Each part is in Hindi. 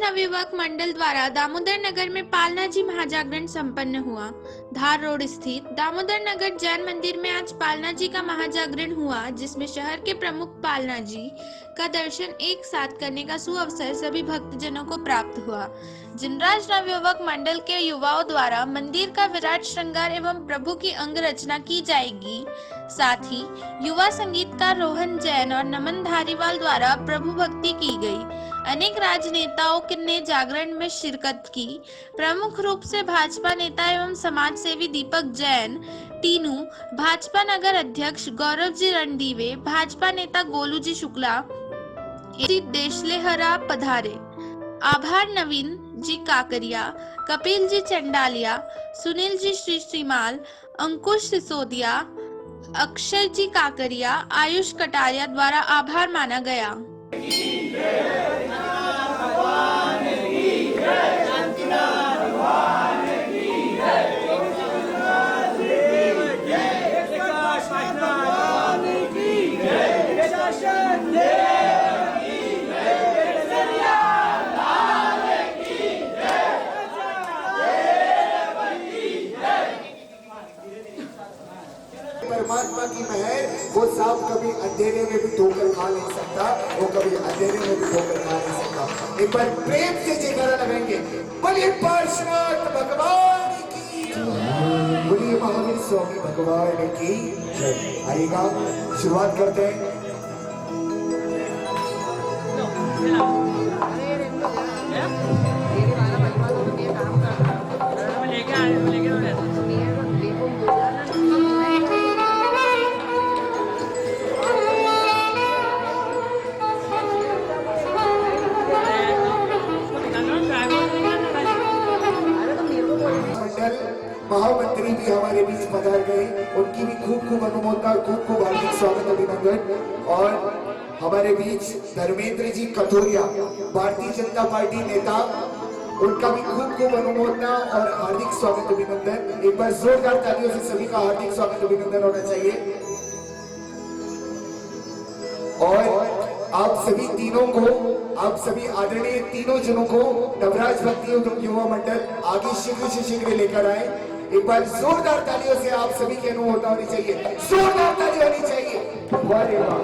नवयुवक मंडल द्वारा दामोदर नगर में पालना जी महाजागरण संपन्न हुआ। धार रोड स्थित दामोदर नगर जैन मंदिर में आज पालना जी का महाजागरण हुआ, जिसमें शहर के प्रमुख पालना जी का दर्शन एक साथ करने का सुअवसर सभी भक्तजनों को प्राप्त हुआ। जिनराज नवयुवक मंडल के युवाओं द्वारा मंदिर का विराट श्रृंगार एवं प्रभु की अंग रचना की जाएगी। साथ ही युवा संगीतकार रोहन जैन और नमन धारीवाल द्वारा प्रभु भक्ति की गई। अनेक राजनेताओं ने जागरण में शिरकत की। प्रमुख रूप से भाजपा नेता एवं समाज सेवी दीपक जैन, टीनू, भाजपा नगर अध्यक्ष गौरव जी रणदीवे, भाजपा नेता गोलू जी शुक्ला, देशलेहरा पधारे। आभार नवीन जी काकरिया, कपिल जी चंडालिया, सुनील जी श्रीमाल, अंकुश सिसोदिया, अक्षय जी काकरिया, आयुष कटारिया द्वारा आभार माना गया। परमात्मा की मेहर, वो सांप कभी अंधेरे में भी ठोकर खा नहीं सकता, वो कभी अंधेरे में भी ठोकर खा नहीं सकता। एक बार प्रेम से जयकारा लगाएंगे, बोलिए पार्श्वनाथ भगवान की जय, बोलिए महावीर स्वामी भगवान की जय। आइएगा, शुरुआत करते हैं। महामंत्री भी हमारे बीच पधार गए, उनकी भी खूब खूब अनुमोदना, खूब खूब हार्दिक स्वागत अभिनंदन। और हमारे बीच धर्मेंद्र जी कथोरिया, भारतीय जनता पार्टी नेता, उनका भी खूब खूब अनुमोदना और हार्दिक स्वागत अभिनंदन। एक बार जोरदार तालियों से सभी का हार्दिक स्वागत अभिनंदन होना चाहिए। और आप सभी तीनों को, आप सभी आदरणीय तीनों जनों को नवराज भक्ति युवा मंडल आगे शीघ्र से शीघ्र लेकर आए। एक बार जोरदार तालियों से आप सभी की अनुमोदना होनी चाहिए, जोरदार ताली होनी चाहिए। वाह वाह।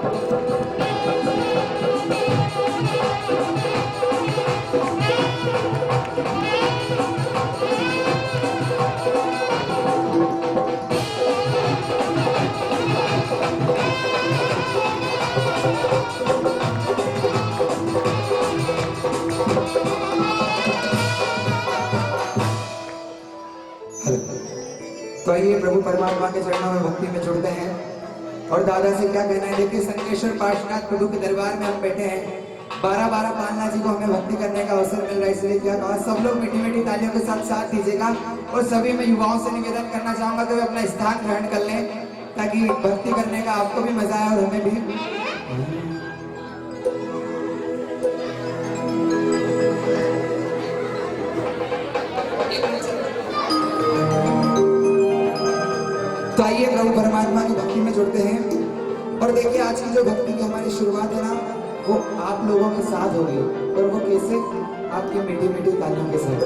तो आइए प्रभु परमात्मा के चरणों में भक्ति में जुड़ते हैं। और दादा से क्या कहना है, देखिए संकेश्वर पार्श्वनाथ प्रभु के दरबार में हम बैठे हैं। 12-12 पालना जी को हमें भक्ति करने का अवसर मिल रहा है, इसलिए क्या कहा, सब लोग मीठी मीठी तालियों के साथ साथ दीजिएगा। और सभी मैं युवाओं से निवेदन करना चाहूंगा कि वे अपना स्थान ग्रहण कर लें, ताकि भक्ति करने का आपको भी मजा आए और हमें भी। तो आइए प्रभु परमात्मा की भक्ति में जुड़ते हैं। और देखिए आज की जो भक्ति की हमारी शुरुआत है ना, वो आप लोगों के साथ होगी। और वो कैसे, आपकी मीठी मीठी तालियों के साथ।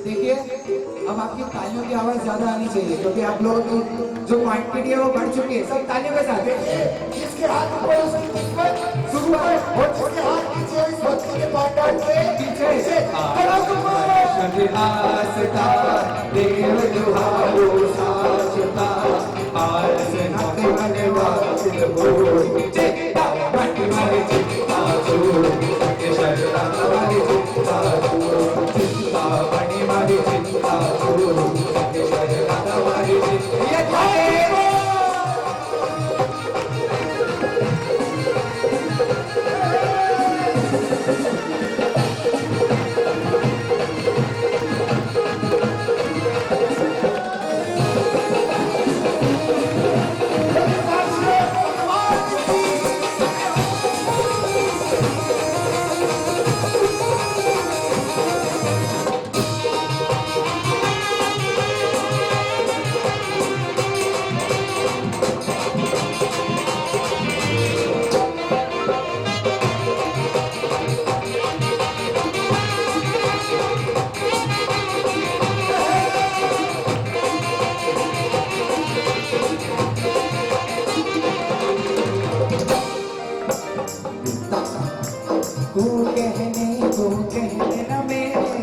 देखिए अब आपकी तालियों की आवाज ज्यादा आनी चाहिए, क्योंकि आप लोगों की जो क्वांटिटी है वो बढ़ चुकी है। सब तालियों के साथ जिसके हाथ में उसकी किस्मत सुपर, और जिसके हाथ नीचे इस भक्ति के पांडाल के पीछे बड़ा सुपर आस्था देव दुहारो साचता आस नाते वाले वासित हो चित्ता मट मारे चित्ता जो के शरणा वाले चित्ता जो चित्ता बड़ी मारे चित्ता जो के शरणा वाले चित्ता ये को कहने न मेरे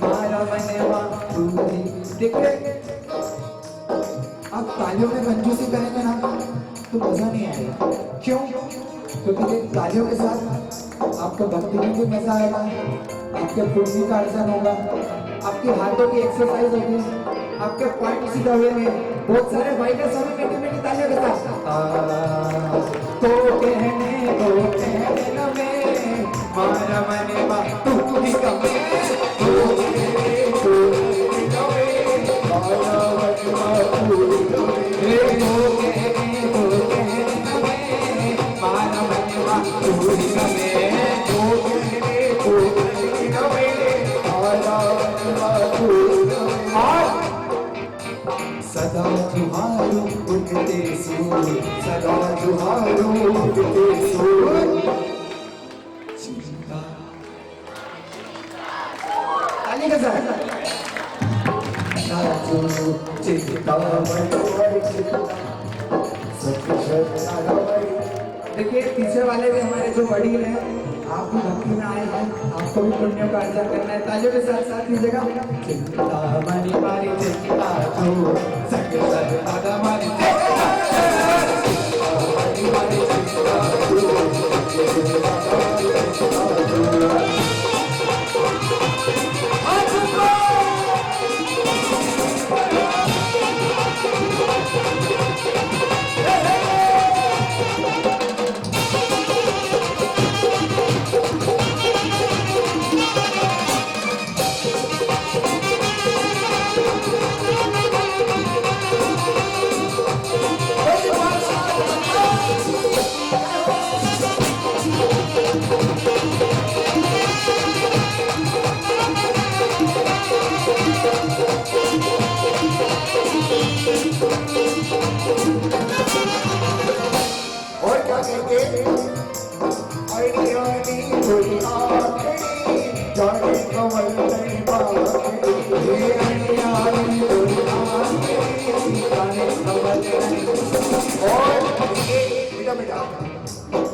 मारा मनवा पूरी। देखिए आप तालियों में कंजूसी करेंगे ना तो मजा नहीं आएगा। क्यों? क्योंकि तालियों के साथ आपको भक्ति में भी मजा आएगा, आपके पुण्य का अर्जन होगा, आपके हाथों की एक्सरसाइज होगी, आपके पॉइंट सीधा हुए हैं। बहुत सारे फाइटर्स हमें मीठी मीठी तालियों के साथ तो कहने न मेरे मारा मनवा पूरी कमे। तो कहने न मेरे मारा मनवा पूरी कमे। मारा मनवा पूरी कमे। सदा जुहारो उठते सूर, सदा जुहारो उठते सूर। ताली के साथ नाचो चिंता मनोहर चिंता सत्य श्रद्धा। देखिए पीछे वाले भी हमारे जो वडील हैं, आप भी भक्ति में आए हैं, आपको भी पुण्यों का अर्जन करना है। तालियों के साथ साथ कीजिएगा। चिंता मनी मारी चिंता जो सत्य श्रद्धा मारी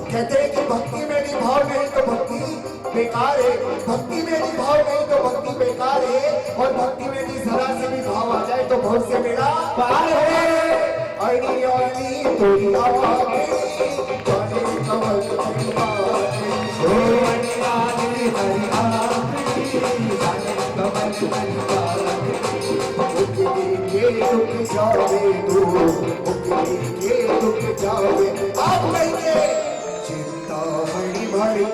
कहते हैं कि भक्ति में भी भाव नहीं तो भक्ति बेकार है, भक्ति में भी भाव नहीं तो भक्ति बेकार है, और भक्ति में भी जरा से भी भाव आ जाए तो बहुत से मेरा पार है। अड़ी अड़ी तोरी आवाज़ जाने कमल तेरी बात ओ अड़ी अड़ी तेरी आवाज़ जाने कमल तेरी बात। ये रुक जावे तू, ये रुक जावे आप कहिए। चिंता बड़ी भारी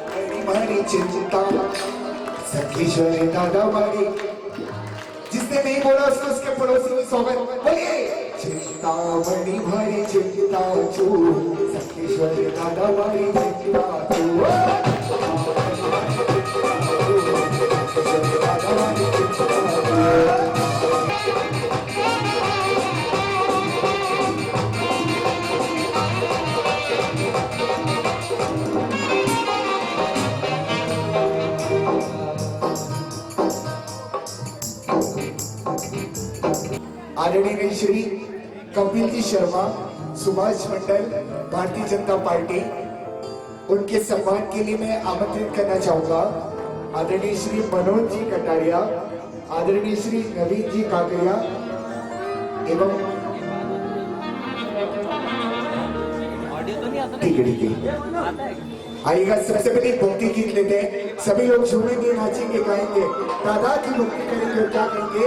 बड़ी भारी चिंता सखी शरे दादा बड़ी। जिसने नहीं बोला उसके पड़ोसी में सौगंध बोलिए। चिंता बड़ी भारी चिंता तू सखी शरे दादा बड़ी चिंता तू। आदरणीय श्री कपिल जी शर्मा, सुभाष मंडल, भारतीय जनता पार्टी, उनके सम्मान के लिए मैं आमंत्रित करना चाहूंगा आदरणीय श्री मनोज जी कटारिया, आदरणीय श्री नवीन जी काकरिया एवं ठीक है आइएगा। सबसे पहले भक्ति गीत लेते हैं, सभी लोग झूमेंगे, नाचेंगे, गाएंगे, दादा की भक्ति करेंगे और क्या करेंगे।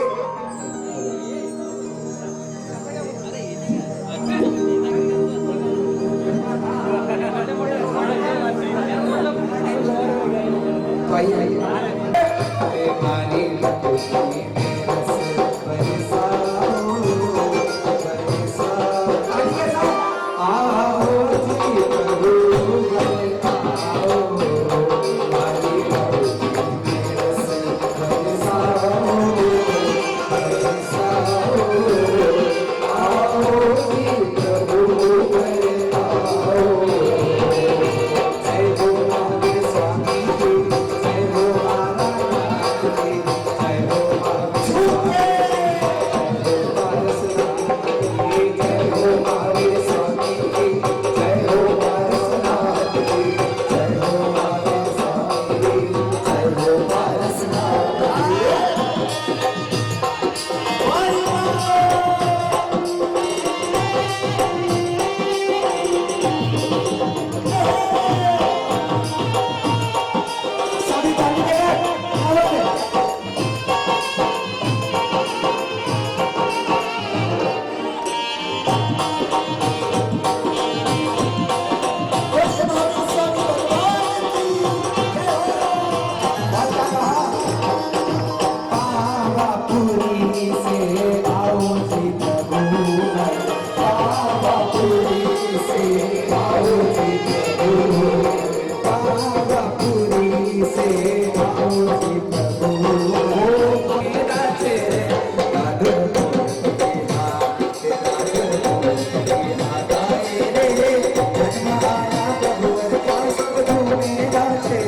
आया प्रभु क्या सब झूमे नाचे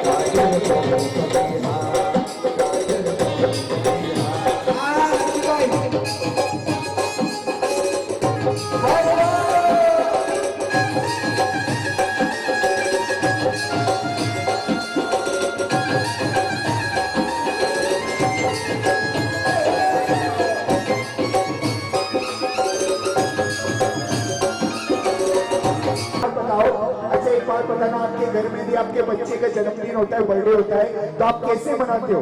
काजल कहो कभी हाँ काजल कहो कभी हाँ बताओ, अच्छा एक बात बताना, आपके घर में भी आपके बच्चे का जन्मदिन होता है, बर्थडे होता है, तो आप कैसे मनाते हो?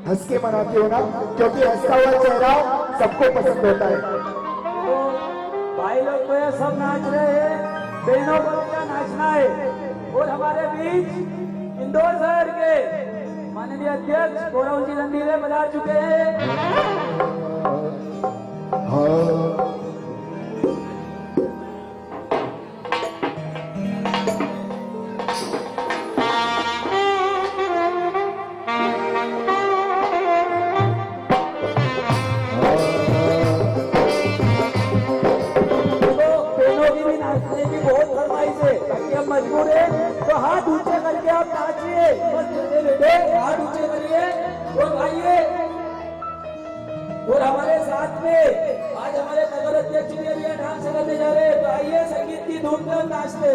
हंस के मनाते हो ना, क्योंकि हंसता हुआ चेहरा सबको पसंद होता है। तो भाई लोग तो ये सब नाच रहे हैं, बहनों को क्या नाचना है। और हमारे बीच इंदौर शहर के माननीय अध्यक्ष गौरव जी रणधीरे पधार चुके हैं। हाँ मजबूर है तो हाथ ऊंचे करके आप नाचिए, हाथ ऊंचे करिए और भाइये। और हमारे साथ में आज हमारे नगर अध्यक्ष भी अभी डांस करने जा रहे हैं, तो आइए संगीत की धूम पर नाचते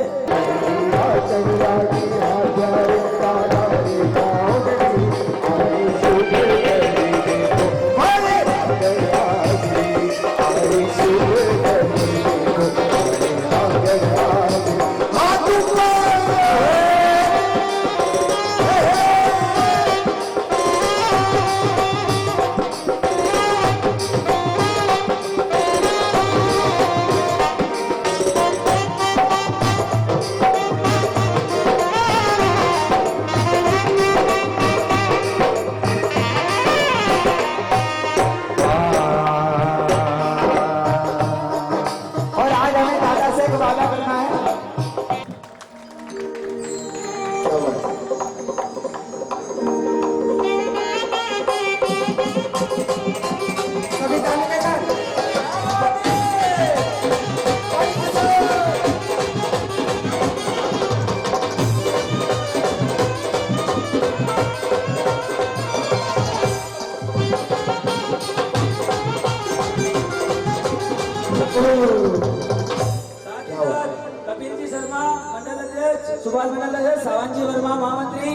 कपिल जी शर्मा मंडल अध्यक्ष, सुभाष मंडल अध्यक्ष सावन जी वर्मा महामंत्री,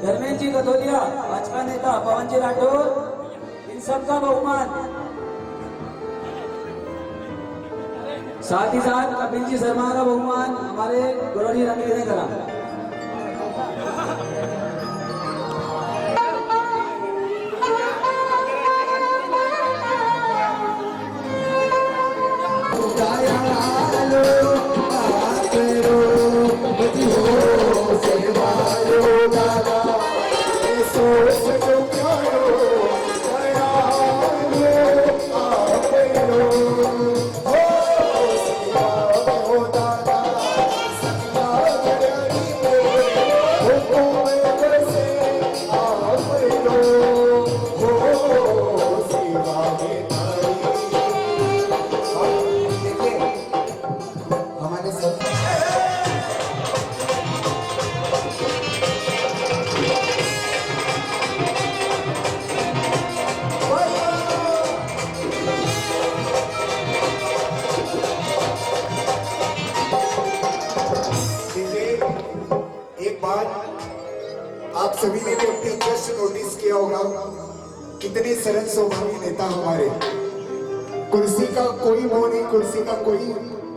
धर्मेंद्र जी कथोलिया भाजपा नेता, पवन जी राठौर, इन सबका बहुमान। साथ ही साथ कपिल जी शर्मा का बहुमान हमारे गौरव जी रणधीरे ने करा। आप सभी ने भी अपने जस्ट नोटिस किया होगा, कितने सरल स्वभावी नेता हमारे। कुर्सी का कोई मोह नहीं, कुर्सी का कोई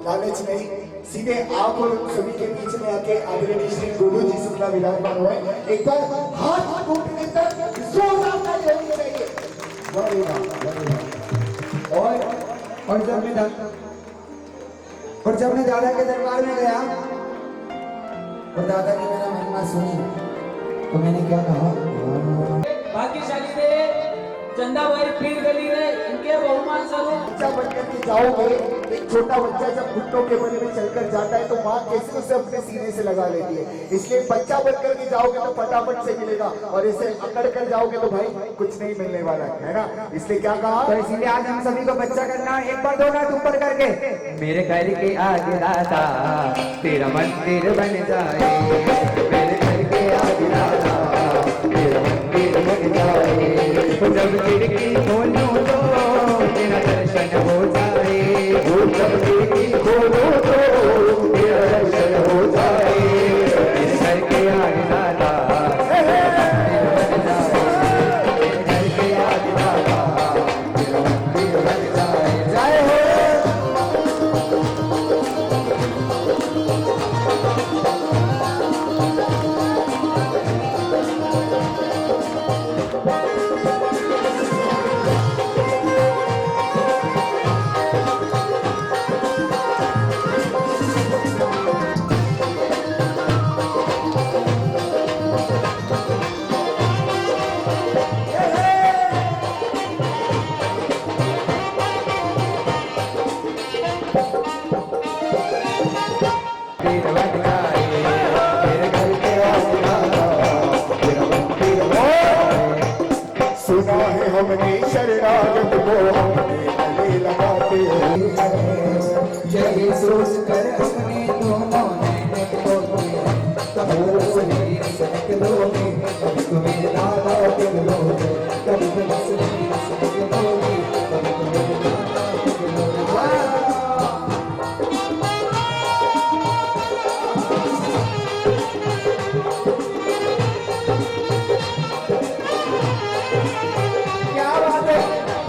लालच नहीं, सीधे आप और सभी के बीच में आके आदरणीय श्री गुरु जी शुक्ला विराजमान हुए। एक बार हाथ उठने तक जोरदार ताली होनी चाहिए। और जब मैं दादा के दरबार में गया और दादा ने मेरा महिमा सुनी तो मैंने क्या कहा, भाग्यशाली थे चंदा भाई पीर गली में इनके बहुमान स्वरूप बच्चा बनकर के जाओगे, एक छोटा बच्चा जब घुटनों के बल में चलकर जाता है तो माँ कैसे उसे अपने सीने से लगा लेती है। इसलिए बच्चा बनकर के जाओगे तो फटाफट से मिलेगा, और इसे अकड़ कर जाओगे तो भाई कुछ नहीं मिलने वाला है ना। इसलिए क्या कहा, तो इसीलिए आज हम सभी को बच्चा करना, एक बार दो हाथ ऊपर करके मेरे घर के आगे दादा तेरा मंदिर बन जाए, मेरे घर के आगे दादा तेरा मंदिर बन जाए, जब खिड़की खोलो तो तेरा दर्शन हो जाए, जब खिड़की खोलो तो तेरा दर्शन हो जाए, मेरे घर के आगे दादा सुना है हमने शरणागत को हमने गले लगाते यही सोच कर अपने दोनों नैने खोले, कभी सुनी सनक लोगे, कभी तुम्हें दादा दिल लोगे, कभी सुनी सनक लोगे, कभी तुम्हें दादा दिल लोगे। क्या बात है,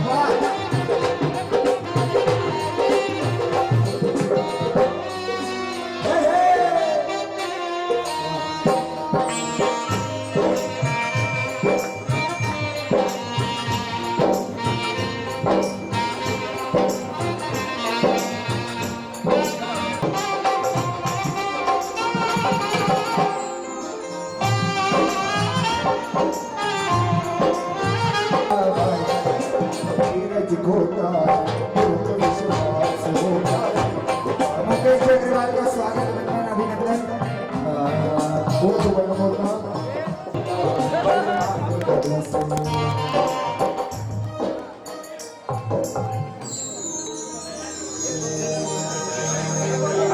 वाह। धीरज खोता योग विश्वास होता। मुकेश अग्रवाल का स्वागत वंदन अभिनंदन। बहुत बड़ा होता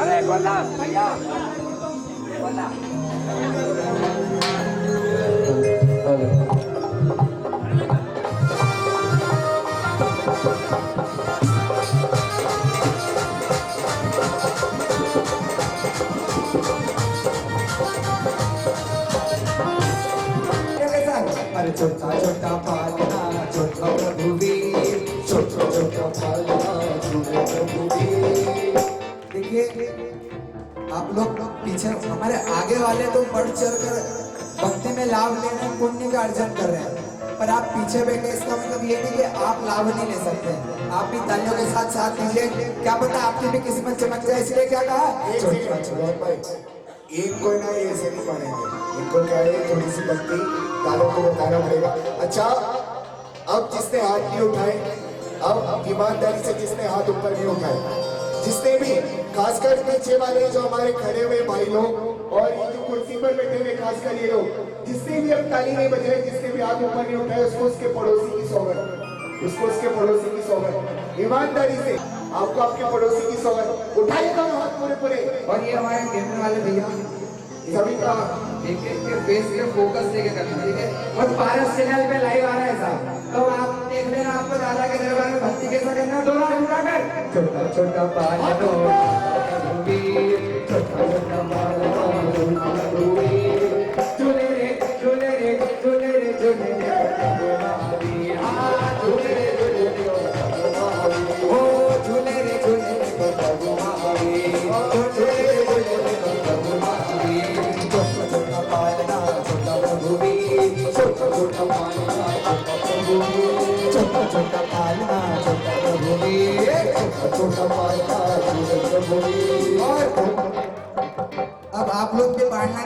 अरे बोला भैया बोला अरे छोटा छोटा पालना छोटा प्रभुवीर, छोटा छोटा पालना छोटा प्रभुवीर। देखिए आप लोग पीछे, हमारे आगे वाले तो बढ़ चढ़ कर भक्ति में लाभ ले रहे हैं, पुण्य का अर्जन कर रहे हैं, पर आप पीछे बैठे इसका मतलब ये नहीं कि आप लाभ नहीं ले सकते। आप भी तालियों के साथ साथ दीजिए, क्या पता आपकी भी किस्मत चमक जाए, इसलिए क्या कहा एक कोई ना ऐसे नहीं पढ़ेंगे, इनको क्या है थोड़ी सी भक्ति तालों को बताना पड़ेगा। अच्छा अब जिसने हाथ नहीं उठाए, अब ईमानदारी से जिसने हाथ ऊपर नहीं उठाए, जिसने भी खासकर पीछे वाले जो हमारे खड़े हुए भाई लोग और ये जो कुर्सी पर बैठे हुए खासकर ये लोग, जिसने भी अब ताली नहीं बजाई, जिसने भी हाथ ऊपर नहीं उठाए, उसको उसके पड़ोसी की सौगंध, उसको उसके पड़ोसी की सौगंध, ईमानदारी से आपको आपके पड़ोसी की सौगंध उठाइएगा हाथ पूरे पूरे। और ये हमारे कैमरे वाले भैया सभी का एक एक के फेस पे फोकस लेके करना, ठीक है। और पारस चैनल पे लाइव आ रहा है साहब, तो आप देख लेना, आपको दादा के दरबार में भक्ति कैसा करना है, दोनों हाथ उठाकर छोटा छोटा पालनो छोटा छोटा पालनो झूले रे झूले रे झूले रे झूले रे झूले रे झूले रे ओ झूले रे झूले रे झूले रे झूले रे छोटा छोटा पालना छोटा प्रभुवीर, छोटा छोटा पालना छोटा प्रभुवीर, छोटा छोटा पालना छोटा प्रभुवीर, छोटा छोटा पालना छोटा प्रभुवीर। और अब आप लोग भी पढ़ना,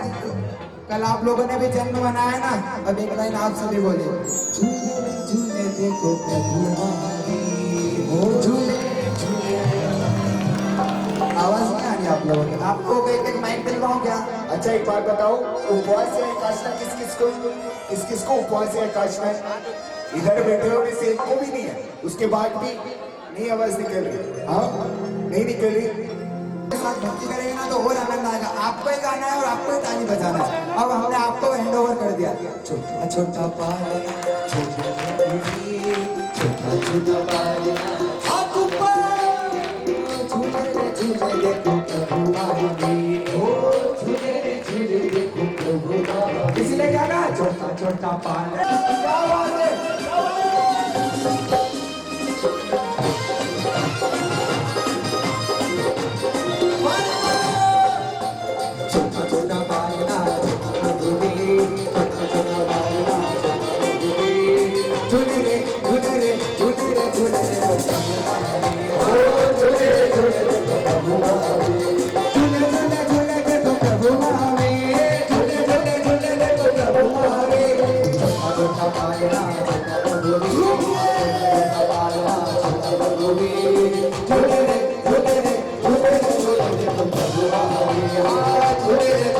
कल आप लोगों ने भी जन्म मनाया ना, अब एक लाइन आप सभी बोले, झूले रे झूले देखो प्रभु हमारी हो झूले झूले। आवाज नहीं आ रही आप लोगों की, आपको एक एक माइक दिलवाऊं क्या? अच्छा एक बात बताओ, उपवास है एकादशी किस किस को उपवास है एकादशी? इधर बैठे हुए से एक को भी नहीं है, उसके बाद भी नहीं आवाज निकल रही। हाँ नहीं निकल रही। के साथ भक्ति करेंगे ना तो और आनंद आएगा। आपको ही गाना है और आपको ही ताली बजाना है। अब हमने आपको हैंड ओवर कर दिया। छोटा छोटा पालना छोटा छोटा छोटा पालना हाथ ऊपर झूले रे झूले देखो प्रभु आए हो झूले रे झूले देखो प्रभु आए। इसलिए क्या कहा छोटा छोटा पालना। क्या बात है, क्या बात है। छोटा छोटा पालना झूले रे झूले रे झूले रे झूले रे ओ झूले झूले प्रभु झूले झूले झूले देखो प्रभु आवे झूले झूले झूले देखो प्रभु आवे। छोटा छोटा पालना छोटा पालना छोटा झूले रे झूले रे झूले रे झूले देखो प्रभु आवे झूले रे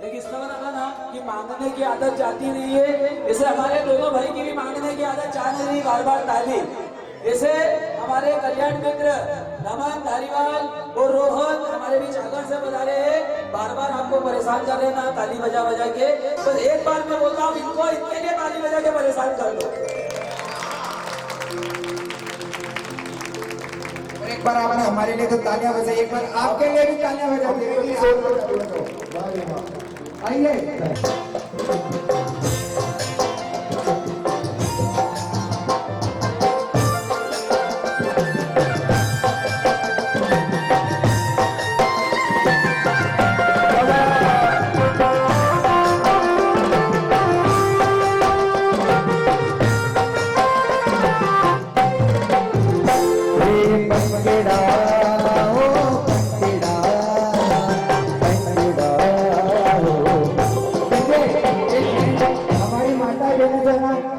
एक स्लोगन था ना कि मांगने की आदत जाती नहीं है, इसे हमारे दोनों भाई की भी मांगने की आदत जाने नहीं, बार बार ताली। इसे हमारे कल्याण मित्र नमन धारीवाल और रोहन हमारे बीच आकर से बता रहे हैं, बार बार आपको परेशान कर रहे ना ताली बजा बजा के। बस एक बार मैं बोलता हूँ इनको इतने लिए ताली बजा के परेशान कर दो। एक बार आपने हमारे लिए तो तालियां बजाई, एक बार आपके लिए भी तालियां बजाइए। आइए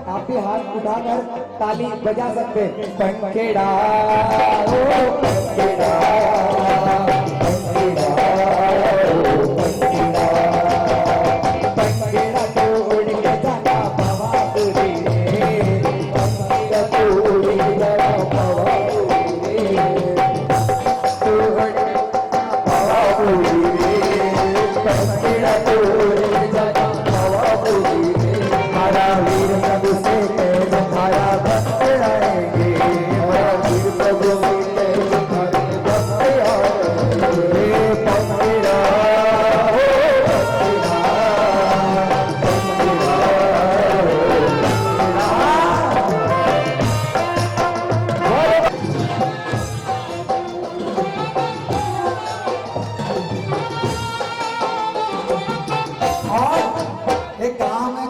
आप भी हाथ उठाकर ताली बजा सकते हैं। पंखेड़ा ओ पंखेड़ा पंखेड़ा ओ पंखेड़ा पंखेड़ा तोड़ के जाना भवापुरी रे पंखेड़ा तोड़ के जाना भवापुरी रे तोड़ भवापुरी रे पंखेड़ा तोड़ के जाना भवापुरी रे। हमारा वीर प्रभु से तुम्हारा भक्त आएंगे, हमारा वीर प्रभु से तुम्हारे भक्त आएंगे। पंखेड़ा हो पंखेड़ा पंखेड़ा और एक काम है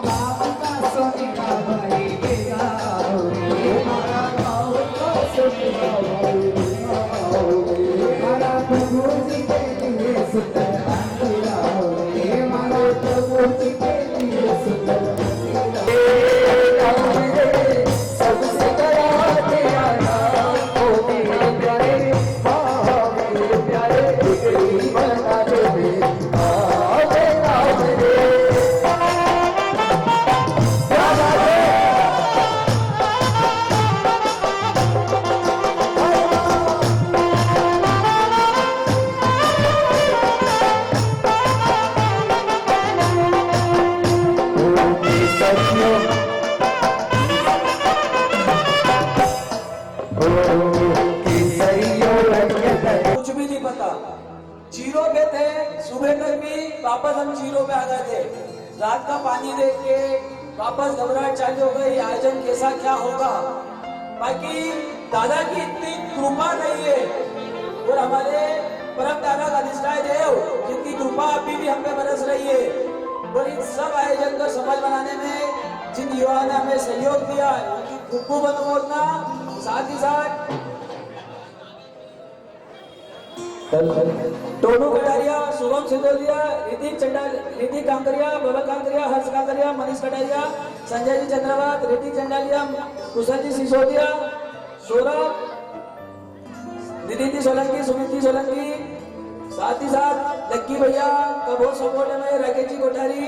कुछ भी नहीं पता, जीरो पे थे, सुबह तक भी वापस हम जीरो पे आ गए थे। रात का पानी देख के वापस घबराहट चालू हो गई, आयोजन कैसा क्या होगा। बाकी दादा की इतनी कृपा नहीं है और हमारे परम दादा का अधिष्ठाय देव जिनकी कृपा अभी भी हम पे बरस रही है और इन सब आयोजन को सफल बनाने में जिन युवाओं ने हमें सहयोग दिया उनकी खूब खूब अनुमोदना। साथ ही साथ टोनू कटारिया, शुभम सिंदोलिया, ऋतिक कांकरिया, बाबा कांकरिया, हर्ष कांकरिया, मनीष कटारिया, संजय जी चंद्रावत, ऋतिक चंडालिया, कुशल जी सिसोदिया, सौरभ, नितिन जी सोलंकी, सुमित जी सोलंकी, साथ ही साथ लक्की भैया का बहुत सपोर्ट है मेरे, राकेश जी कोठारी,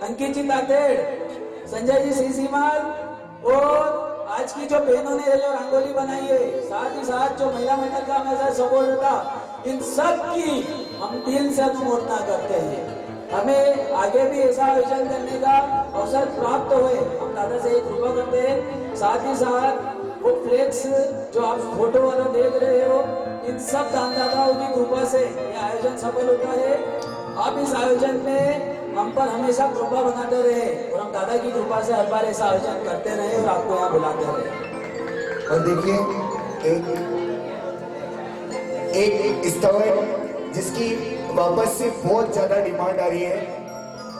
अंकित जी तातेड़, संजय जी सीसीमाल और आज की जो बहनों ने जो रंगोली बनाई है, साथ ही साथ जो महिला मंडल का हमेशा सपोर्ट था, इन सब की हम दिल से अनुमोदना करते हैं। हमें आगे भी ऐसा आयोजन करने का अवसर प्राप्त हुए, हम दादा से एक कृपा करते हैं। साथ ही साथ वो फ्लेक्स जो आप फोटो वाला देख रहे हो, इन सब दानदाताओं की कृपा से ये आयोजन सफल होता है। आप इस आयोजन में हम पर हमेशा कृपा बनाते रहे और हम दादा की कृपा से हर बार ऐसा आयोजन करते रहे और आपको यहाँ बुलाते रहे। और देखिए एक स्टोर जिसकी वापस से बहुत ज्यादा डिमांड आ रही है,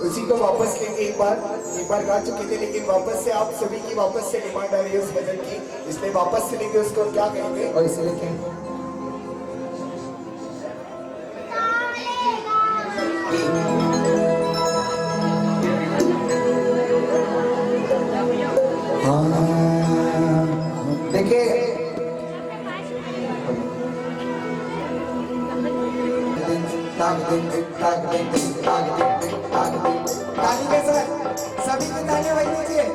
उसी को वापस लेंगे। एक बार गा चुके थे, लेकिन वापस से आप सभी की वापस से डिमांड आ रही है उस भजन की, इसलिए वापस से लेंगे उसको। क्या कहेंगे? और इसे लेके देखिए ताली के साथ सभी को तालियां बजाइए।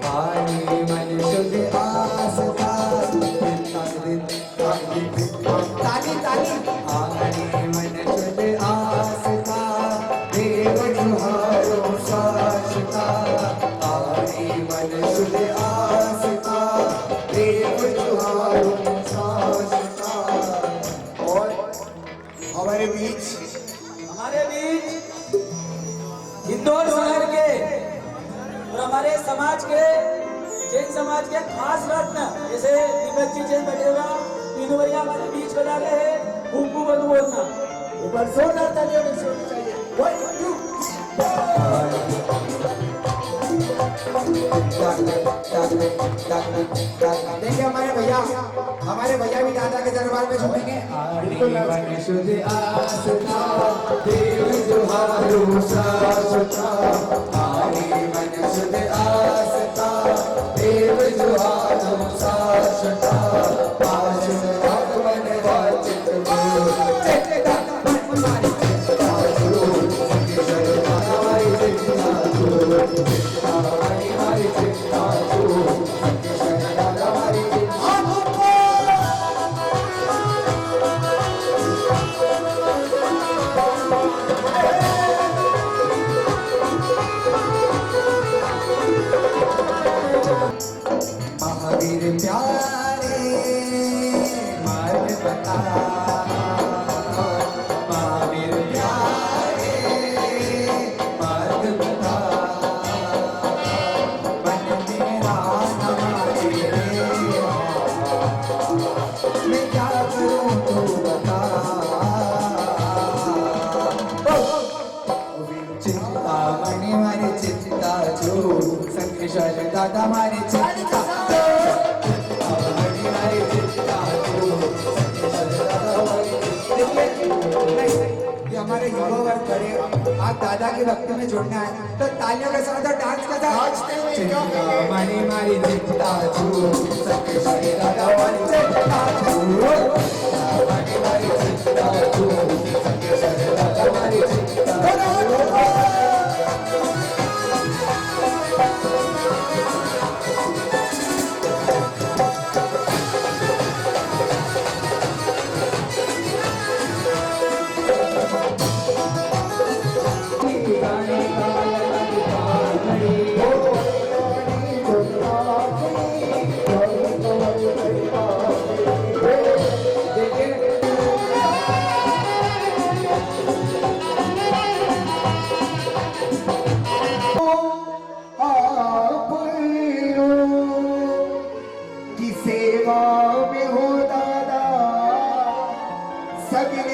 पानी मन शुद्ध आस्था, ताली ताली। पानी मन शुद्ध आस्था, देव जुहारो शाश्वता। पानी मन शुद्ध आस्था, देव जुहारो शाश्वता। और हमारे बीच इंदौर शहर के और हमारे समाज के, जैन समाज के खास रत्न जैसे दीपक जी जैन बटेगा, तीनों भैया हमारे बीच बना रहे हैं। खूब खूब अनुमोदना। ऊपर जोरदार तालियां बजनी चाहिए। 1 2 देखिए हमारे भैया भी दादा के दरबार में झूमेंगे। मन शुद्ध आस्था, देव जुहारो शाश्वता। पानी मन शुद्ध आस्था, देव जुहारो शाश्वता। पाशुनाथ मन वाचित बोल, चित्ता मन मारी चित्ता जो, संकेश्वर हमारी चित्ता जो, चित्ता हमारी चित्ता जो, संकेश्वर हमारी चित्ता जो। महावीर प्यारे मार्ग बता, महावीर प्यारे मार्ग बता। मन मेरा नमाज़ी रे, मैं क्या करूं तू बता। चिंता मणि मारी चिंता जो, संकेश्वर दादा मारी चिंता जो, मणि मारी चिंता जो, संकेश्वर दादा मारी चिंता। ये हमारे युवा वर्ग खड़े, आप दादा की भक्ति में जुड़ना है तो तालियों के साथ और डांस के साथ। चिंता मणि मारी चिंता जो, संकेश्वर दादा मारी चिंता जो, मणि मारी चिंता जो, संकेश्वर दादा मारी चिंता जो।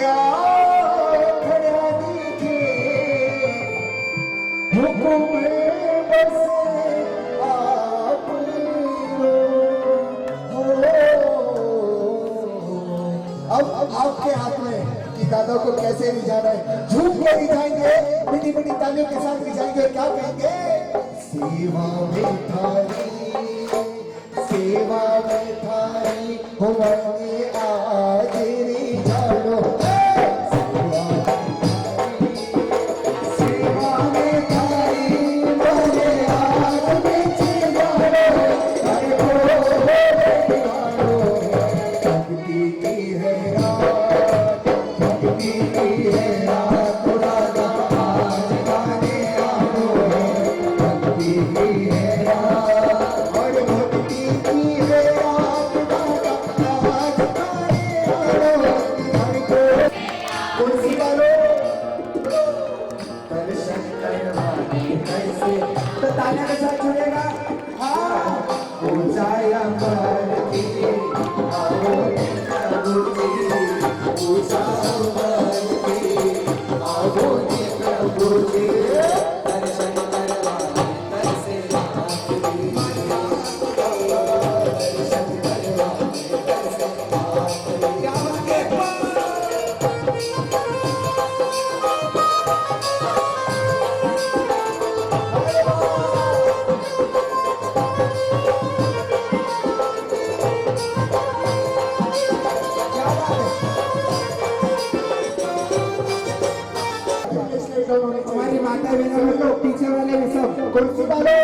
खड्या खड्यानी हुकुम बस आप अब आपके हाथ में कि दादा को कैसे ले जाना है। झूम के ले जाएंगे, मिट्टी मिट्टी तालियों के साथ ले जाएंगे। क्या कहेंगे? सेवा में थारी हो वरने आज रे जानो। सेवा में थारी वरने आज रे जानो। अरे ओ भक्ति की है रात, भक्ति की है रात, राधा आज गाने आओ। भक्ति की है रात और भक्ति की है रात, राधा आज गाने आओ। हमको कुर्सी डालो, दर्शन करवाने कैसे तो तालियां के साथ जुड़ेगा। हाँ पूजाया करती आओ प्रभु जी, पूजा करती आओ प्रभु जी। दर्शन करवाने कैसे आती, दर्शन करवाने कैसे आती। क्या बात है? हमारी माता बहनों में लोग पीछे वाले भी सब कुर्सी डालो,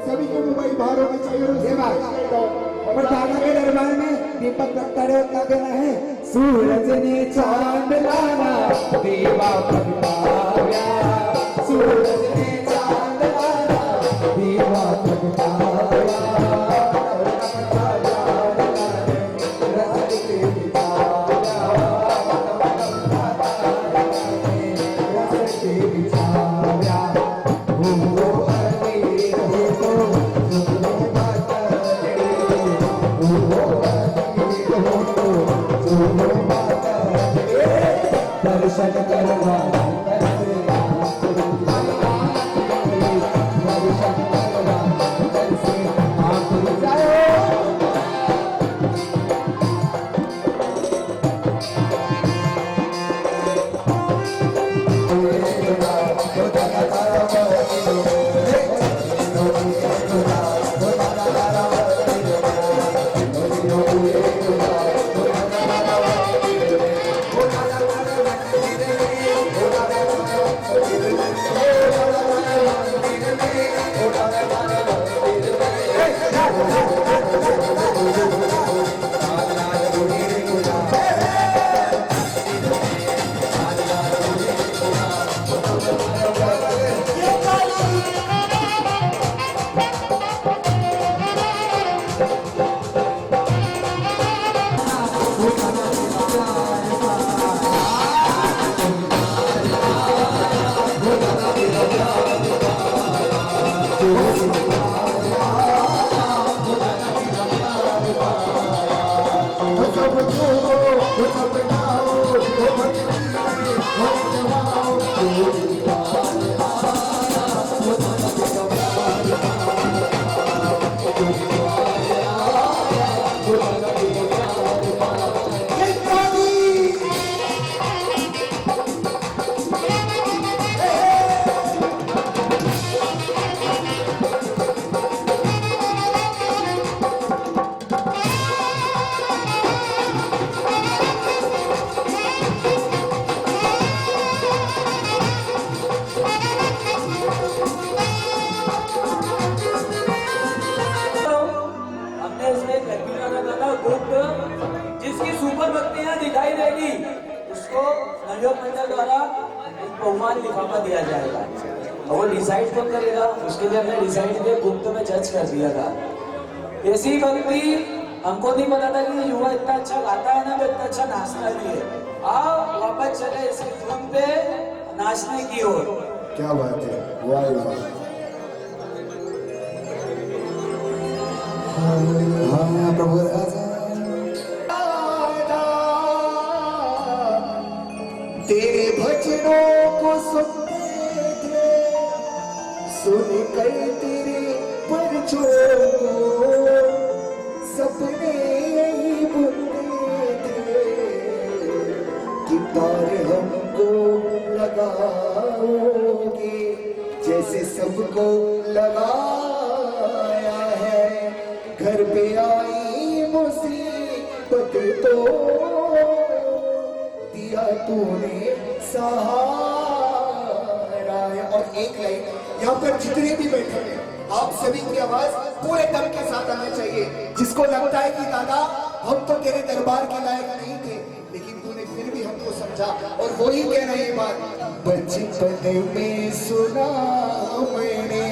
सभी को मोबाइल बाहर होना चाहिए। ये बात और दादा के दरबार में दीपक प्रगटाने का कहना है। सूरज ने चांद लाना दीवा प्रगटाया, सूरज ने चांद लाना दीवा प्रगटाया। दर्शन करवा जिसकी सुपर भक्तियां दिखाई देगी उसको नजर मंडल द्वारा एक बहुमान लिफाफा दिया जाएगा और वो डिसाइड कौन करेगा, उसके लिए हमने डिसाइड किया, गुप्त में जज कर दिया था। ऐसी भक्ति हमको नहीं पता था कि युवा इतना अच्छा गाता है ना, वो इतना अच्छा नाचता भी है। आओ वापस चले इसकी धुन पे नाचने की ओर। क्या बात है, वाह वाह। हाँ प्रभु राजा दिनों को सुनते थे, सुन कर तेरे परचों को सपने यही बुनते थे कि पार हमको लगाओगे जैसे सबको लगाया है। घर पे आई मुसीबत तो दिया तूने सहारा है। और एक लाइन यहाँ पर जितने भी बैठे हैं आप सभी की आवाज पूरे दम के साथ आना चाहिए। जिसको लगता है कि दादा हम तो तेरे दरबार के लायक नहीं थे लेकिन तूने फिर भी हमको समझा, और वो ही कह रहे हैं बात। बचपन में सुना मैंने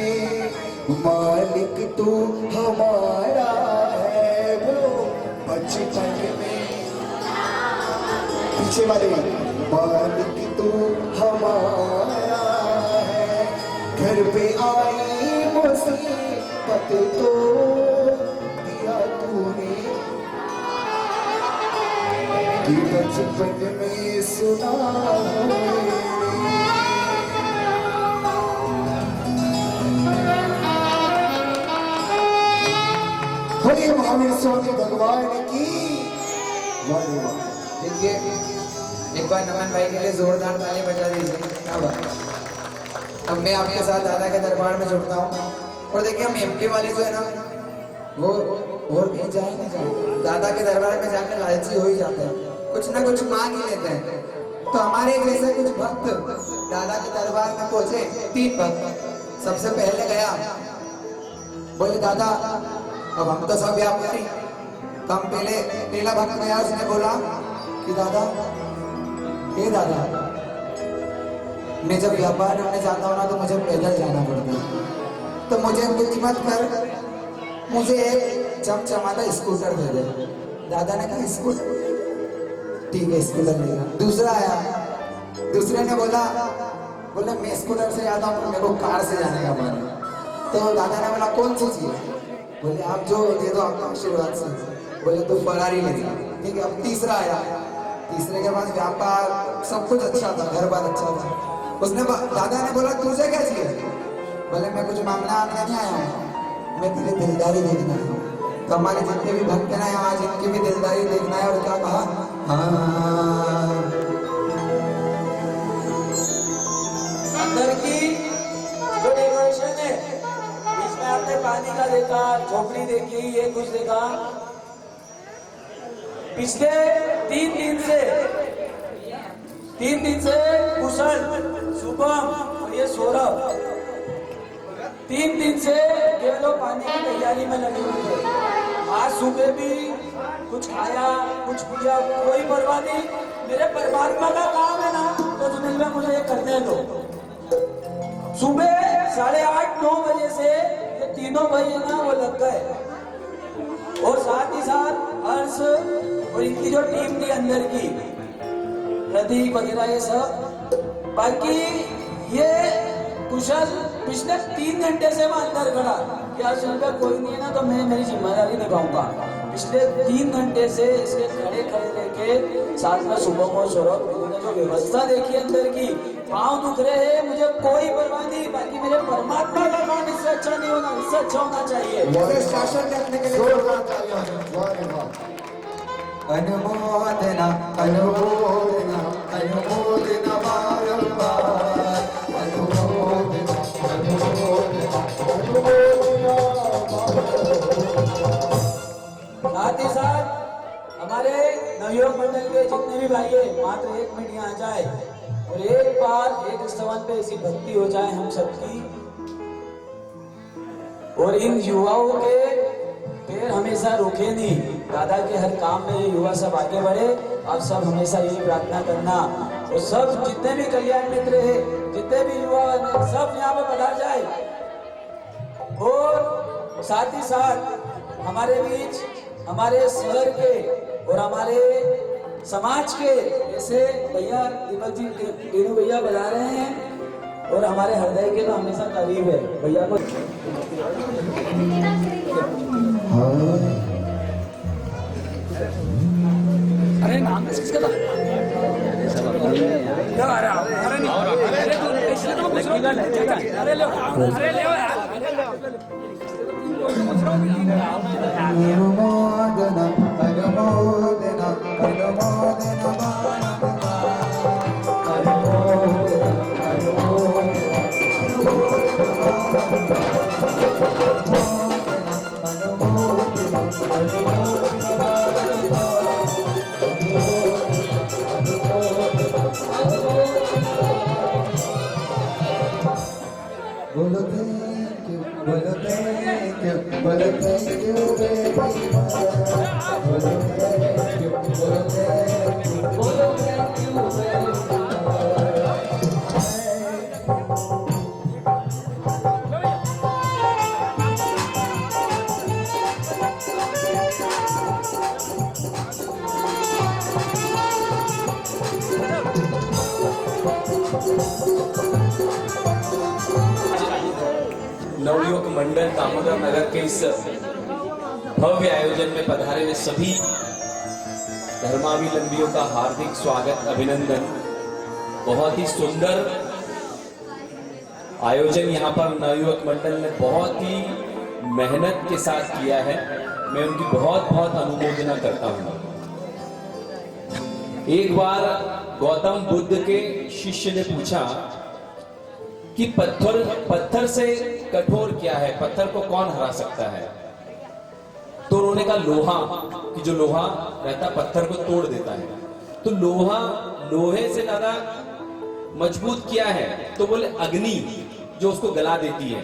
मालिक तू हमारा है, वो बचपन में पीछे वाले मालिक तू हमारा है। घर पे आई मुसीबत तो दिया तूने कि बचपन में सुना बोलिए महावीर स्वामी भगवान की। देखिए एक बार नमन भाई के लिए जोरदार ताली बजा दीजिए। क्या बात है। अब मैं आपके साथ दादा के दरबार में जुड़ता हूँ। और देखिए हम एमपी वाले जो है ना वो और कहीं जाए नहीं जाए, दादा के दरबार में जाकर लालची हो ही जाते हैं, कुछ ना कुछ मांग ही लेते हैं। तो हमारे जैसे कुछ भक्त दादा के दरबार में पहुंचे। 3 भक्त। सबसे पहले गया, बोले दादा अब हम तो सब व्यापारी, तो हम पहला भक्त गया, उसने बोला कि दादा हे दादा मैं जब व्यापार करने जाता हूँ ना तो मुझे पैदल जाना पड़ता है, तो मुझे कुछ मत कर, मुझे एक चमचमाता स्कूटर दे दे। दादा ने कहा स्कूटर, ठीक है स्कूटर लेगा। दूसरा आया, दूसरे ने बोला मैं स्कूटर से जाता हूँ, मेरे को कार से जाने का मन है। तो दादा ने बोला कौन सी चीज? बोले आप जो दे दो आपका आशीर्वाद से। बोले तो फरारी ले जा। ठीक है। अब तीसरा आया, तीसरे के पास व्यापार सब कुछ अच्छा था, घर बार अच्छा था। उसने दादा ने बोला तुझे क्या चाहिए? बोले मैं कुछ मांगना नहीं आया हूँ, मैं तेरी दिलदारी देखना आया हूँ। तो हमारे जितने भी भक्त हैं यहाँ जिनकी भी दिलदारी देखना है, और क्या कहा हाँ। अंदर की जो डेकोरेशन है, बीच में आपने पानी का देखा, झोपड़ी देखी, ये कुछ देखा। पिछले 3 दिन से कुशल, शुभम और ये सौरभ 3 दिन से केवल पानी की तैयारी में लगे हुए थे। आज सुबह भी कुछ खाया, कुछ पिया, कोई परवाह नहीं। मेरे परमात्मा का काम है ना, तो सुनील में मुझे ये करने दो। सुबह 8:30-9 बजे से ये तीनों भाई है ना वो लग गए, और साथ ही साथ हर्ष और इनकी जो टीम थी अंदर की, प्रदीप वगैरह ये सब। बाकी ये कुशल पिछले 3 घंटे से मैं अंदर खड़ा कि आज सुनकर कोई नहीं है ना तो मैं मेरी जिम्मेदारी निभाऊंगा। पिछले 3 घंटे से इसके खड़े लेके साथ में शुभम और सौरभ ने जो व्यवस्था देखी अंदर की, पाँव दुख रहे हैं, मुझे कोई परवाह नहीं। बाकी मेरे परमात्मा का काम इससे अच्छा नहीं होना, इससे अच्छा होना चाहिए। शासन करने के लिए अनुमोदना अनुमोदना अनुमोदना बारंबार अनुमोदना अनुमोदना साथ ही साथ हमारे नवयुवक मंडल के जितने भी भाई हैं, मात्र 1 मिनट यहाँ जाए और एक बार एक स्तवन पे ऐसी भक्ति हो जाए हम सबकी, और इन युवाओं के पैर हमेशा रुके नहीं। दादा के हर काम में ये युवा सब आगे बढ़े। आप सब हमेशा यही प्रार्थना करना, और सब जितने भी कल्याण मित्र है, जितने भी युवा सब यहाँ पे पधार जाए। और साथ ही साथ हमारे बीच हमारे शहर के और हमारे समाज के ऐसे भैया दीपक जी, तीनों भैया बता रहे हैं, और हमारे हृदय के तो हमेशा करीब है भैया को। अरे नाम किसका था? अनुमोदन अनुमोदन अनुमोदन बोलो thank you, बोलो thank you, बोलो thank you very much. बोलो thank you, बोलो thank you, बोलो thank you very नवयुवक मंडल दामोदर नगर के इस भव्य आयोजन में पधारे हुए सभी धर्मावलंबियों का हार्दिक स्वागत, अभिनंदन। बहुत ही सुंदर आयोजन यहाँ पर नवयुवक मंडल ने बहुत ही मेहनत के साथ किया है। मैं उनकी बहुत बहुत अनुमोदना करता हूँ। एक बार गौतम बुद्ध के शिष्य ने पूछा कि पत्थर से कठोर क्या है, पत्थर को कौन हरा सकता है? तो उन्होंने कहा लोहा, कि जो लोहा रहता पत्थर को तोड़ देता है। तो लोहे से ज्यादा मजबूत क्या है? तो बोले अग्नि, जो उसको गला देती है।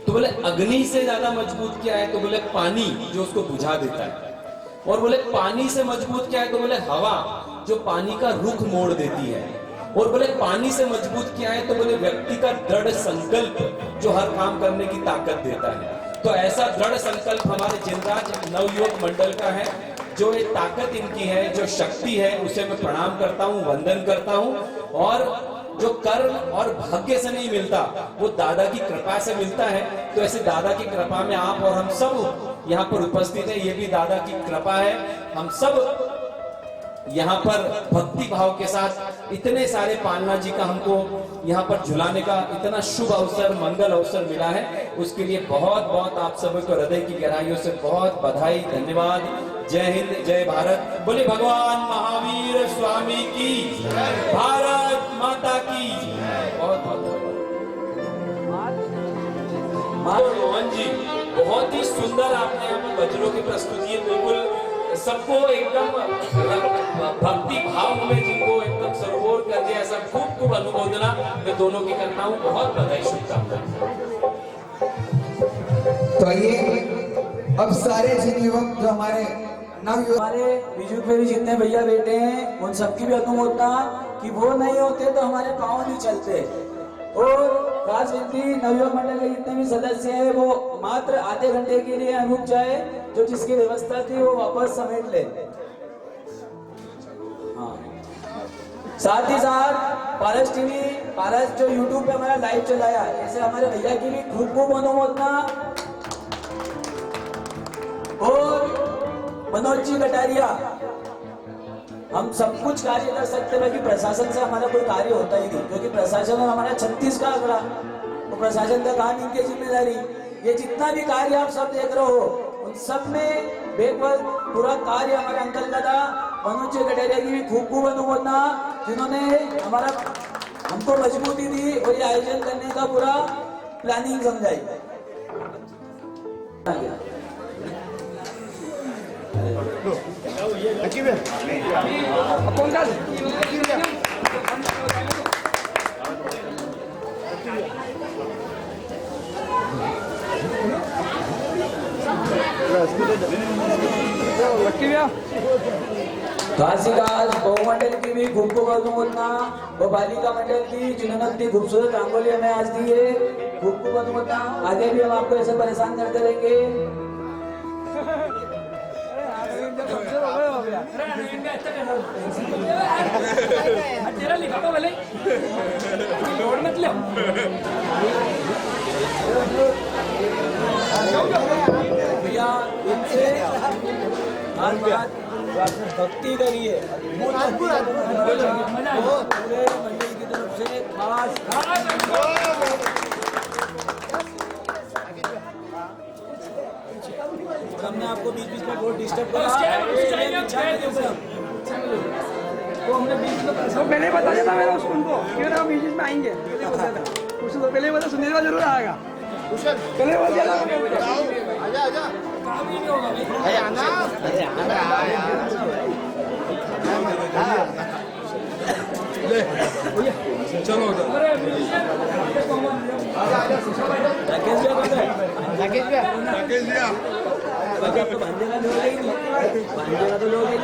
तो बोले अग्नि से ज्यादा मजबूत क्या है? तो बोले पानी, जो उसको बुझा देता है। और बोले पानी से मजबूत क्या है? तो बोले हवा, जो पानी का रुख मोड़ देती है। और बोले पानी से मजबूत क्या है? तो बोले व्यक्ति का दृढ़ संकल्प, जो हर काम करने की ताकत देता है। तो ऐसा दृढ़ संकल्प हमारे जिनराज नवयुवक मंडल का है। जो ये ताकत इनकी है, जो शक्ति है, उसे मैं प्रणाम करता हूँ, वंदन करता हूँ। और जो कर्म और भाग्य से नहीं मिलता, वो दादा की कृपा से मिलता है। तो ऐसे दादा की कृपा में आप और हम सब यहाँ पर उपस्थित है, ये भी दादा की कृपा है। हम सब यहाँ पर भक्ति भाव के साथ इतने सारे पालना जी का हमको यहाँ पर झुलाने का इतना शुभ अवसर, मंगल अवसर मिला है, उसके लिए बहुत बहुत आप सभी को हृदय की गहराइयों से बहुत बधाई, धन्यवाद। जय हिंद, जय भारत। बोले भगवान महावीर स्वामी की, भारत माता की। बहुत मोहन जी, बहुत ही सुंदर आपने यहाँ पर वज्रों की प्रस्तुति है। बिल्कुल सबको एकदम भक्ति भाव में, जिनको एकदम सरोवर कर दिया, ऐसा खूब खूब अनुमोदना मैं दोनों की करता हूँ। बहुत बधाई, शुभकामनाएं। तो आइए अब सारे जिन युवक जो हमारे हमारे बीजू पे भी जितने भैया बैठे हैं, उन सबकी भी अनुमोदना कि वो नहीं होते तो हमारे पाँव नहीं चलते। और खास विनती, नवयुवक मंडल के जितने भी सदस्य हैं वो मात्र आधे घंटे के लिए रुक जाए, जो जिसकी व्यवस्था थी वो वापस समेट ले। हाँ। साथ ही साथ पारस टीवी, पारस जो यूट्यूब पे हमारा लाइव चलाया, ऐसे हमारे भैया की भी खूब खूब अनुमोदना। और मनोज जी कटारिया, हम सब कुछ कार्य कर सकते हैं कि प्रशासन से हमारा कोई कार्य होता ही नहीं, क्योंकि प्रशासन और हमारा 36 का आंकड़ा, तो प्रशासन का काम, इनकी जिम्मेदारी। ये जितना भी कार्य आप सब देख रहे हो, उन सब में बेकवर पूरा कार्य हमारे अंकल का था। मनोज जी कटारिया की भी खूब खूब अनुमोदना, जिन्होंने हमारा हमको मजबूती दी और ये आयोजन करने का पूरा प्लानिंग समझाई। घासीदास बहुमंडल की भी खूब खूब अनुमोदना, और बालिका मंडल की जिन्होंने इतनी खूबसूरत रंगोली हमें आज दी है, खूब खूब अनुमोदना। आगे भी हम आपको ऐसे परेशान करते रहेंगे। भैया इनसे खास बात जो आपने भक्ति करी है वो पूरे मंदिर की तरफ से खास हमने आपको बीच बीच में बहुत डिस्टर्ब करा वो हमने बीच में वो पहले ही बता देता मैंने उसको उनको क्यों ना बीच में आएंगे पहले ही बता था उसको पहले ही बता सुनील का जरूर आएगा पहले बोल दिया आजा आजा अरे आना चलो राकेश भैया तो भांजेला लोग ही नहीं भांजेला तो लोग ही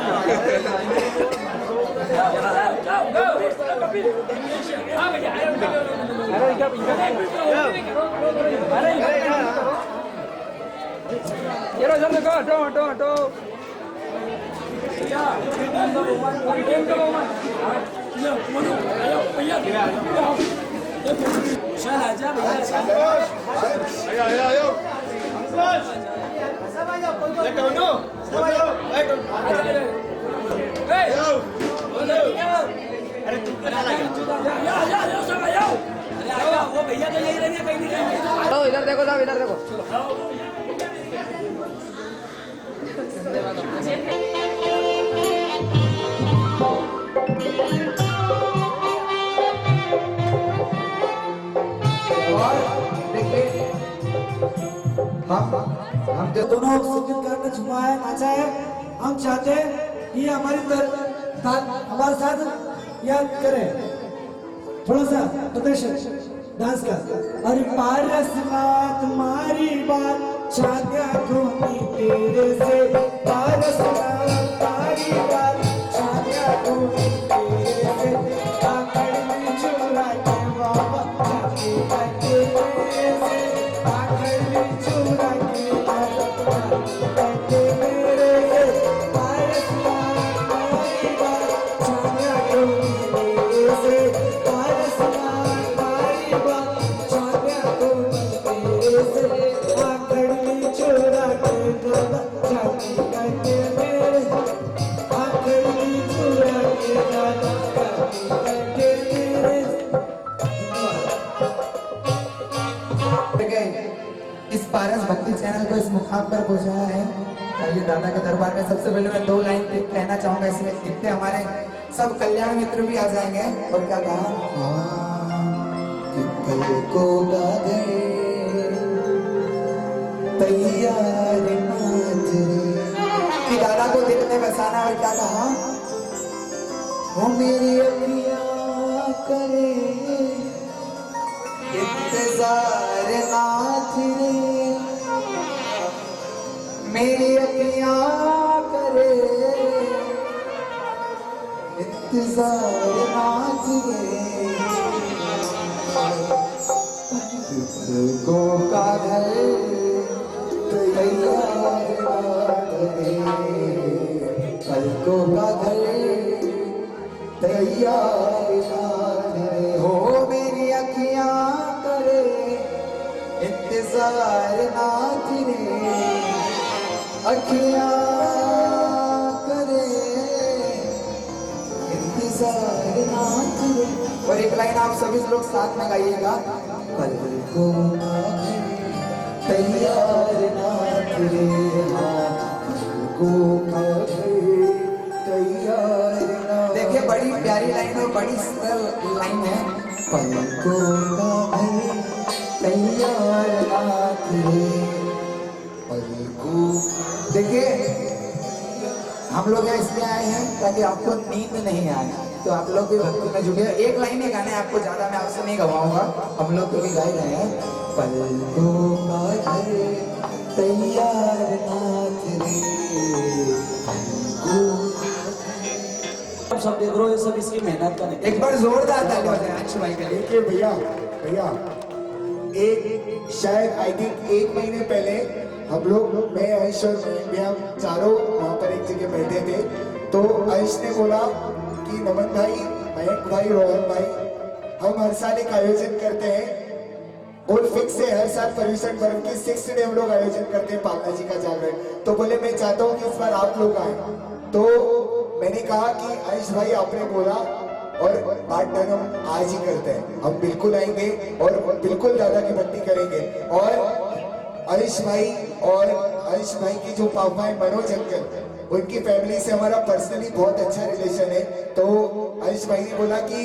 वो भैया तो यही रहेंगे कहीं नहीं इधर देखो साहब इधर देखो और देखिए हम जो दोनों संगीतकार ने झुमा है नाचा है हम चाहते हैं कि हमारे साथ याद करें थोड़ा सा प्रदर्शन डांस का अरे पारस बात मारी बात छात्या धोनी तेरे से पारस बात मारी बात छात्या धोनी तेरे से आखड़ में चुरा के बाबा जाके जाके मेरे से आखड़ में चुरा के बाबा जाके मेरे से पारस बात मारी बात छात्या धोनी तेरे से पारस बात मारी बात छात्या धोनी तेरे से आखड़ में चुरा के बाबा जाके जाके मेरे आखड़ में चुरा के बाबा जाके मेरे इस पारस भक्ति चैनल को इस मुकाम पर पहुंचाया है आइए दादा के दरबार में सबसे पहले मैं 2 लाइन कहना चाहूंगा इसमें इतने हमारे सब कल्याण मित्र भी आ जाएंगे और क्या कहा कि कल को गागे तैयार नाच कि दादा को दिल में बसाना और क्या कहा वो मेरी अखियां करे इंतजार नाथ रे मेरी अखियां करे इंतजार नाथ रे को का घर तैयार नाथ रे पलकों का घर तैयार नाथ रे हो मेरी अखियां करे इंतजार नाथ रे अखियां करे इंतजार नाथ रे और एक लाइन आप सभी लोग साथ में गाइएगा पलकों का घर तैयार नाथ रे पलकों का घर तैयार नाथ देखिए बड़ी प्यारी लाइन और बड़ी सरल लाइन है पलकों का घर तैयार नाथ रे पलकों देखिए हम लोग यहाँ इसलिए आए हैं ताकि आपको नींद नहीं आए तो आप लोग भी भक्ति में जुड़े एक लाइन ही गाने आपको ज्यादा मैं आपसे नहीं गवाऊंगा हम लोग तो भी गा रहे हैं पलकों का घर तैयार नाथ रे आप सब देख रहे हो ये सब इसकी मेहनत का नहीं एक बार जोरदार ताली बजाएं अंशु भाई के लिए देखिए भैया एक शायद आई थिंक 1 महीने पहले हम लोग मैं अंश और मैं हम चारों वहाँ पर एक जगह बैठे थे तो अंश ने बोला कि नमन भाई मयंक भाई रोहन भाई हम हर साल एक आयोजन करते हैं और फिक्स है हर साल पर्यूषण पर्व की 6 डे हम लोग आयोजन करते हैं पालना जी का जागरण। तो बोले मैं चाहता हूँ कि इस बार आप लोग आए। तो मैंने कहा कि आयुष भाई आपने बोला और पार्टनर हम आज ही करते हैं, हम बिल्कुल आएंगे और बिल्कुल दादा की भक्ति करेंगे। और आयुष भाई की जो पापा है मनोज अंकल, उनकी फैमिली से हमारा पर्सनली बहुत अच्छा रिलेशन है। तो आयुष भाई ने बोला कि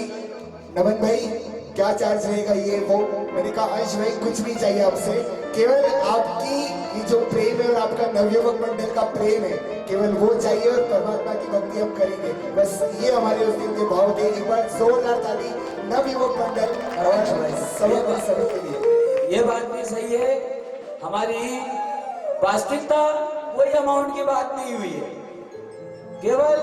नमन भाई क्या चार्ज रहेगा ये वो। मैंने कहा आयुष भाई कुछ नहीं चाहिए आपसे, केवल आपकी ये जो प्रेम है और आपका नवयुवक मंडल का प्रेम है, केवल वो चाहिए और परमात्मा की भक्ति हम करेंगे। बस ये हमारे उस दिन के भाव थे। एक बार जोरदार ताली नवयुवक मंडल सभी के लिए। ये बात भी सही है, हमारी वास्तविकता कोई अमाउंट की बात नहीं हुई है। केवल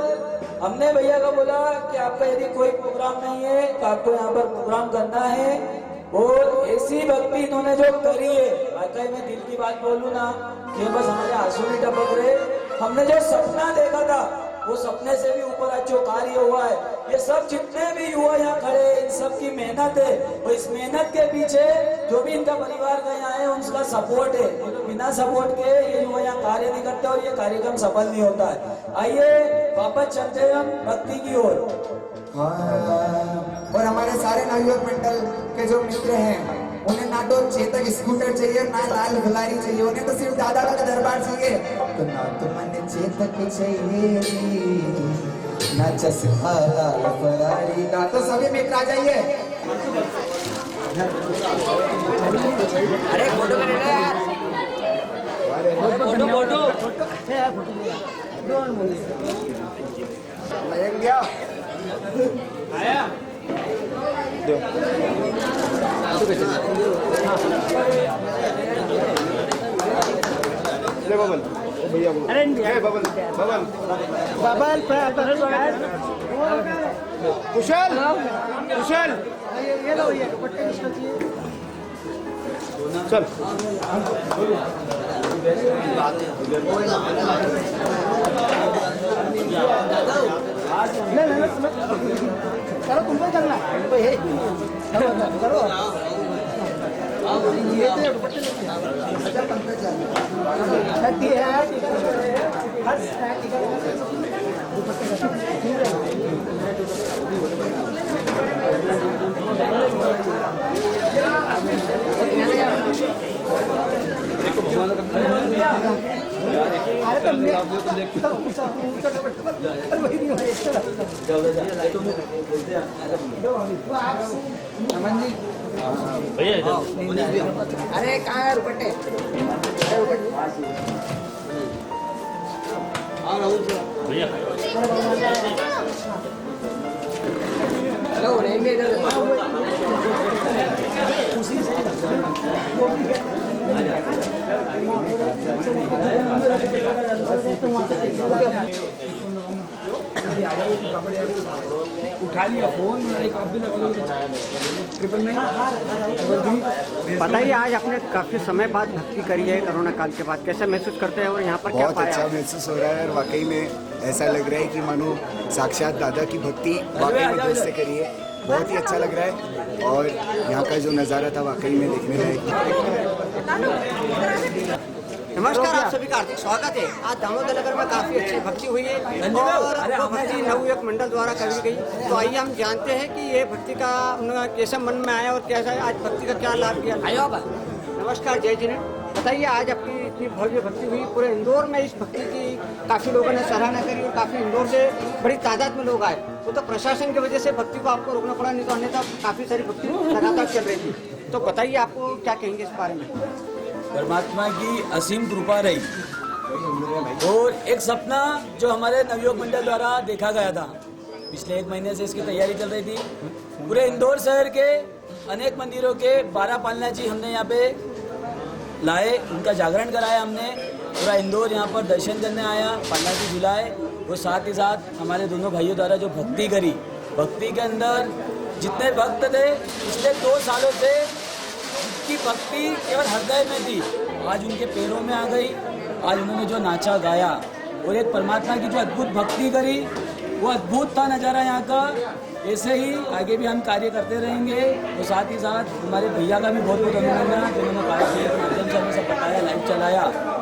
हमने भैया को बोला कि आपका यदि कोई प्रोग्राम नहीं है तो आपको यहाँ पर प्रोग्राम करना है। और ऐसी भक्ति इन्होंने जो करी है, वाकई में दिल की बात बोलूं ना कि बस हमारे आंसू नहीं टपक रहे। हमने जो सपना देखा था वो सपने से भी ऊपर आज जो कार्य हुआ है, ये सब जितने भी युवा यहाँ खड़े हैं इन सब की मेहनत है। और इस मेहनत के पीछे जो भी इनका परिवार का यहाँ है उनका सपोर्ट है। तो बिना सपोर्ट के ये युवा यहाँ कार्य नहीं करते और ये कार्यक्रम सफल नहीं होता है। आइए वापस चलते हैं हम भक्ति की ओर। और हमारे सारे नवयुवक मंडल के जो मित्र हैं उन्हें ना तो चेतक स्कूटर चाहिए ना लाल गुलारी चाहिए, उन्हें तो सिर्फ दादा का दरबार चाहिए। तो ना तो मन चेतक चाहिए ना चस्का लाल फरारी का, तो सभी मित्र आ जाइए। अरे फोटो में लेना यार, बबल भैया बबल कुशल ये लो, ये पट्टे चाहिए। चल चलो तुमको चलना है करो। अरे कहाँ है रुपट्टे? हेलो रहेंगे इधर। उठा लिया फोन, एक आप भी ट्रिपल में। बताइए, आज आपने काफी समय बाद भक्ति करी है कोरोना काल के बाद, कैसा महसूस करते हैं और यहाँ पर क्या बहुत अच्छा महसूस हो रहा है और वाकई में ऐसा लग रहा है कि मानो साक्षात दादा की भक्ति वाकई में दिल से करी है। बहुत ही अच्छा लग रहा है और यहाँ का जो नज़ारा था वाकई में देखने लायक। नमस्कार, आप सभी का हार्दिक स्वागत है। आज दामोदर नगर में काफी अच्छी भक्ति हुई है और वो भक्ति नवयुवक मंडल द्वारा करी गई। तो आइए हम जानते हैं कि ये भक्ति का उनका कैसा मन में आया और कैसा आज भक्ति का क्या लाभ किया। नमस्कार, जय जिने। बताइए, आज आपकी इतनी भव्य भक्ति हुई, पूरे इंदौर में इस भक्ति की काफी लोगों ने सराहना करी और काफी इंदौर से बड़ी तादाद में लोग आए। वो तो प्रशासन की वजह से भक्ति को आपको रोकना पड़ा, नहीं तो अन्यथा काफी सारी भक्ति लगातार चल रही थी। तो बताइए, आपको क्या कहेंगे इस बारे में? परमात्मा की असीम कृपा रही और एक सपना जो हमारे नवयुवक मंडल द्वारा देखा गया था, पिछले 1 महीने से इसकी तैयारी चल रही थी। पूरे इंदौर शहर के अनेक मंदिरों के 12 पालना जी हमने यहाँ पे लाए, उनका जागरण कराया हमने। पूरा इंदौर यहाँ पर दर्शन करने आया, पालना जी झुलाए और साथ ही साथ हमारे दोनों भाइयों द्वारा जो भक्ति करी, भक्ति के अंदर जितने भक्त थे पिछले 2 सालों से की भक्ति केवल हृदय में थी, आज उनके पैरों में आ गई। आज उन्होंने जो नाचा गाया और एक परमात्मा की जो अद्भुत भक्ति करी, वो अद्भुत था नज़ारा यहाँ का। ऐसे ही आगे भी हम कार्य करते रहेंगे और साथ ही साथ हमारे भैया का भी बहुत बहुत अभिनंदन जिन्होंने कार्य के माध्यम से हमें सब बताया, लाइव चलाया